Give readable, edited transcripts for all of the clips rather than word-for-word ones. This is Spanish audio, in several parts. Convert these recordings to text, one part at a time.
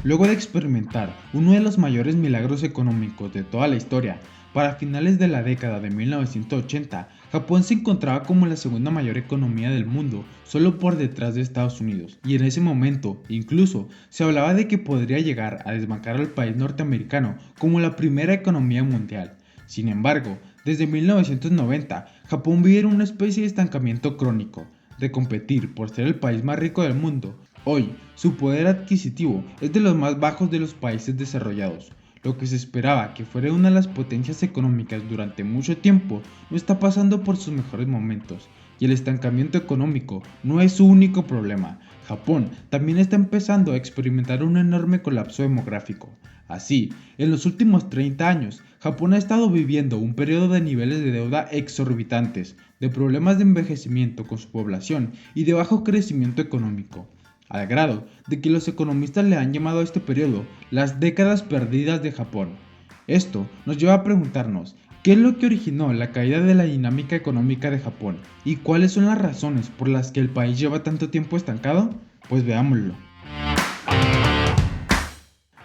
Luego de experimentar uno de los mayores milagros económicos de toda la historia, para finales de la década de 1980, Japón se encontraba como la segunda mayor economía del mundo, solo por detrás de Estados Unidos, y en ese momento, incluso, se hablaba de que podría llegar a desbancar al país norteamericano como la primera economía mundial. Sin embargo, desde 1990, Japón vive en una especie de estancamiento crónico, de competir por ser el país más rico del mundo. Hoy, su poder adquisitivo es de los más bajos de los países desarrollados. Lo que se esperaba que fuera una de las potencias económicas durante mucho tiempo no está pasando por sus mejores momentos, y el estancamiento económico no es su único problema. Japón también está empezando a experimentar un enorme colapso demográfico. Así, en los últimos 30 años, Japón ha estado viviendo un periodo de niveles de deuda exorbitantes, de problemas de envejecimiento con su población y de bajo crecimiento económico, al grado de que los economistas le han llamado a este periodo las décadas perdidas de Japón. Esto nos lleva a preguntarnos, ¿qué es lo que originó la caída de la dinámica económica de Japón? ¿Y cuáles son las razones por las que el país lleva tanto tiempo estancado? Pues veámoslo.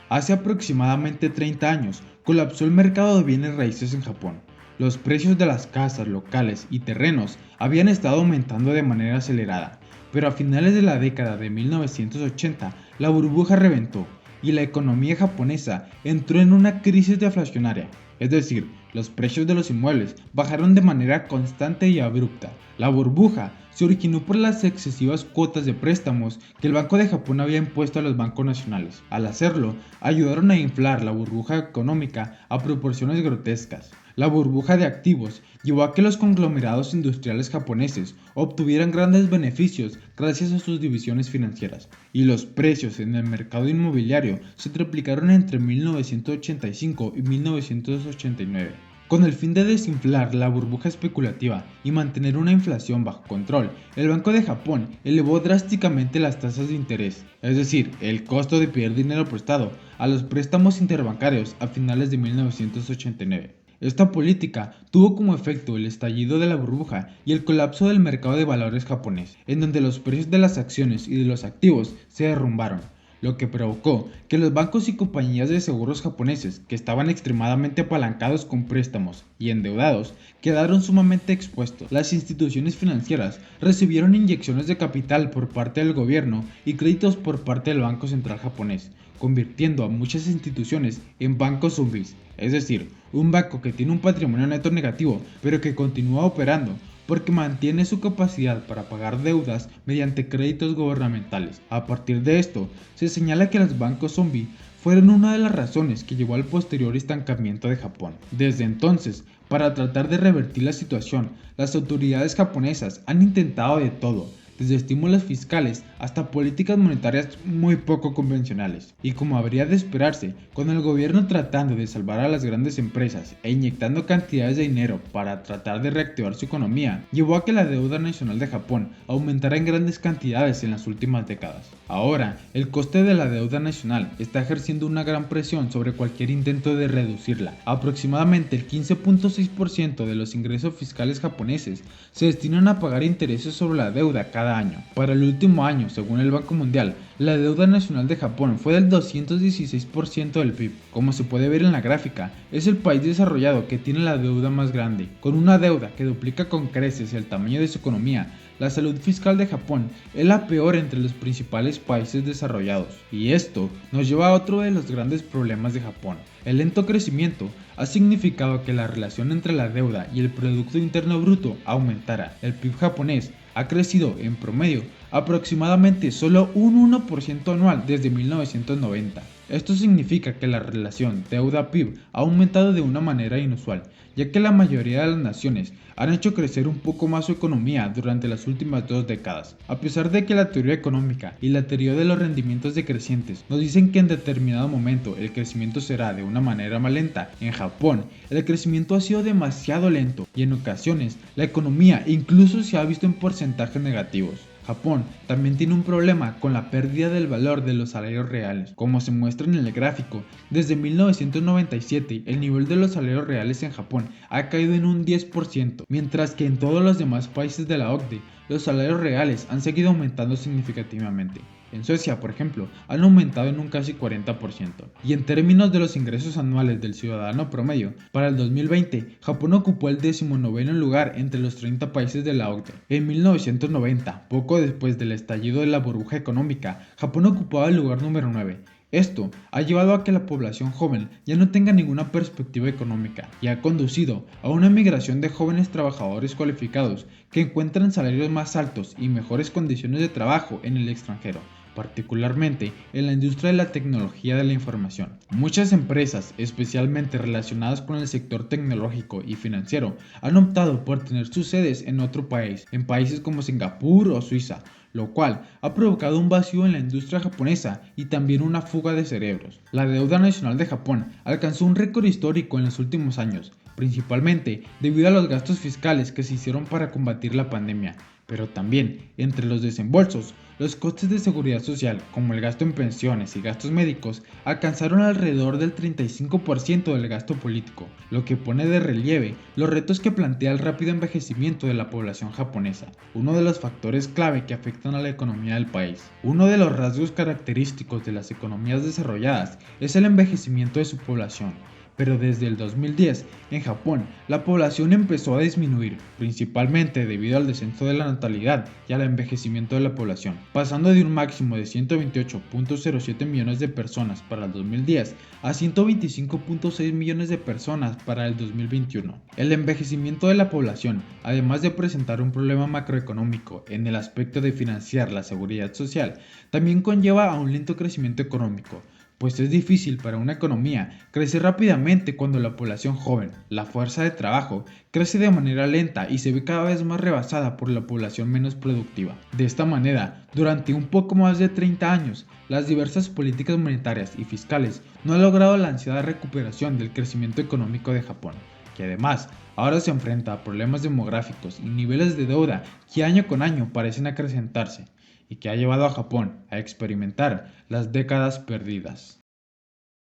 Hace aproximadamente 30 años colapsó el mercado de bienes raíces en Japón. Los precios de las casas, locales y terrenos habían estado aumentando de manera acelerada, pero a finales de la década de 1980 la burbuja reventó y la economía japonesa entró en una crisis deflacionaria, es decir, los precios de los inmuebles bajaron de manera constante y abrupta. La burbuja se originó por las excesivas cuotas de préstamos que el Banco de Japón había impuesto a los bancos nacionales. Al hacerlo, ayudaron a inflar la burbuja económica a proporciones grotescas. La burbuja de activos llevó a que los conglomerados industriales japoneses obtuvieran grandes beneficios gracias a sus divisiones financieras, y los precios en el mercado inmobiliario se triplicaron entre 1985 y 1989. Con el fin de desinflar la burbuja especulativa y mantener una inflación bajo control, el Banco de Japón elevó drásticamente las tasas de interés, es decir, el costo de pedir dinero prestado, a los préstamos interbancarios a finales de 1989. Esta política tuvo como efecto el estallido de la burbuja y el colapso del mercado de valores japonés, en donde los precios de las acciones y de los activos se derrumbaron, lo que provocó que los bancos y compañías de seguros japoneses, que estaban extremadamente apalancados con préstamos y endeudados, quedaron sumamente expuestos. Las instituciones financieras recibieron inyecciones de capital por parte del gobierno y créditos por parte del Banco Central japonés, convirtiendo a muchas instituciones en bancos zombies, es decir, un banco que tiene un patrimonio neto negativo, pero que continúa operando porque mantiene su capacidad para pagar deudas mediante créditos gubernamentales. A partir de esto, se señala que los bancos zombie fueron una de las razones que llevó al posterior estancamiento de Japón. Desde entonces, para tratar de revertir la situación, las autoridades japonesas han intentado de todo, desde estímulos fiscales hasta políticas monetarias muy poco convencionales. Y como habría de esperarse, con el gobierno tratando de salvar a las grandes empresas e inyectando cantidades de dinero para tratar de reactivar su economía, llevó a que la deuda nacional de Japón aumentara en grandes cantidades en las últimas décadas. Ahora, el coste de la deuda nacional está ejerciendo una gran presión sobre cualquier intento de reducirla. Aproximadamente el 15.6% de los ingresos fiscales japoneses se destinan a pagar intereses sobre la deuda cada año. Para el último año, según el Banco Mundial, la deuda nacional de Japón fue del 216% del PIB. Como se puede ver en la gráfica, es el país desarrollado que tiene la deuda más grande. Con una deuda que duplica con creces el tamaño de su economía, la salud fiscal de Japón es la peor entre los principales países desarrollados. Y esto nos lleva a otro de los grandes problemas de Japón. El lento crecimiento ha significado que la relación entre la deuda y el Producto Interno Bruto aumentara. El PIB japonés ha crecido en promedio aproximadamente solo un 1% anual desde 1990. Esto significa que la relación deuda-PIB ha aumentado de una manera inusual, ya que la mayoría de las naciones han hecho crecer un poco más su economía durante las últimas 2 décadas. A pesar de que la teoría económica y la teoría de los rendimientos decrecientes nos dicen que en determinado momento el crecimiento será de una manera más lenta, en Japón el crecimiento ha sido demasiado lento y en ocasiones la economía incluso se ha visto en porcentajes negativos. Japón también tiene un problema con la pérdida del valor de los salarios reales. Como se muestra en el gráfico, desde 1997 el nivel de los salarios reales en Japón ha caído en un 10%, mientras que en todos los demás países de la OCDE los salarios reales han seguido aumentando significativamente. En Suecia, por ejemplo, han aumentado en un casi 40%. Y en términos de los ingresos anuales del ciudadano promedio, para el 2020, Japón ocupó el 19º lugar entre los 30 países de la OCDE. En 1990, poco después del estallido de la burbuja económica, Japón ocupaba el lugar número 9. Esto ha llevado a que la población joven ya no tenga ninguna perspectiva económica y ha conducido a una migración de jóvenes trabajadores cualificados que encuentran salarios más altos y mejores condiciones de trabajo en el extranjero, particularmente en la industria de la tecnología de la información. Muchas empresas, especialmente relacionadas con el sector tecnológico y financiero, han optado por tener sus sedes en otro país, en países como Singapur o Suiza, lo cual ha provocado un vacío en la industria japonesa y también una fuga de cerebros. La deuda nacional de Japón alcanzó un récord histórico en los últimos años, principalmente debido a los gastos fiscales que se hicieron para combatir la pandemia, pero también entre los desembolsos. Los costes de seguridad social, como el gasto en pensiones y gastos médicos, alcanzaron alrededor del 35% del gasto político, lo que pone de relieve los retos que plantea el rápido envejecimiento de la población japonesa, uno de los factores clave que afectan a la economía del país. Uno de los rasgos característicos de las economías desarrolladas es el envejecimiento de su población. Pero desde el 2010, en Japón, la población empezó a disminuir, principalmente debido al descenso de la natalidad y al envejecimiento de la población, pasando de un máximo de 128.07 millones de personas para el 2010 a 125.6 millones de personas para el 2021. El envejecimiento de la población, además de presentar un problema macroeconómico en el aspecto de financiar la seguridad social, también conlleva a un lento crecimiento económico, pues es difícil para una economía crecer rápidamente cuando la población joven, la fuerza de trabajo, crece de manera lenta y se ve cada vez más rebasada por la población menos productiva. De esta manera, durante un poco más de 30 años, las diversas políticas monetarias y fiscales no han logrado la ansiada recuperación del crecimiento económico de Japón, que además ahora se enfrenta a problemas demográficos y niveles de deuda que año con año parecen acrecentarse, y que ha llevado a Japón a experimentar las décadas perdidas.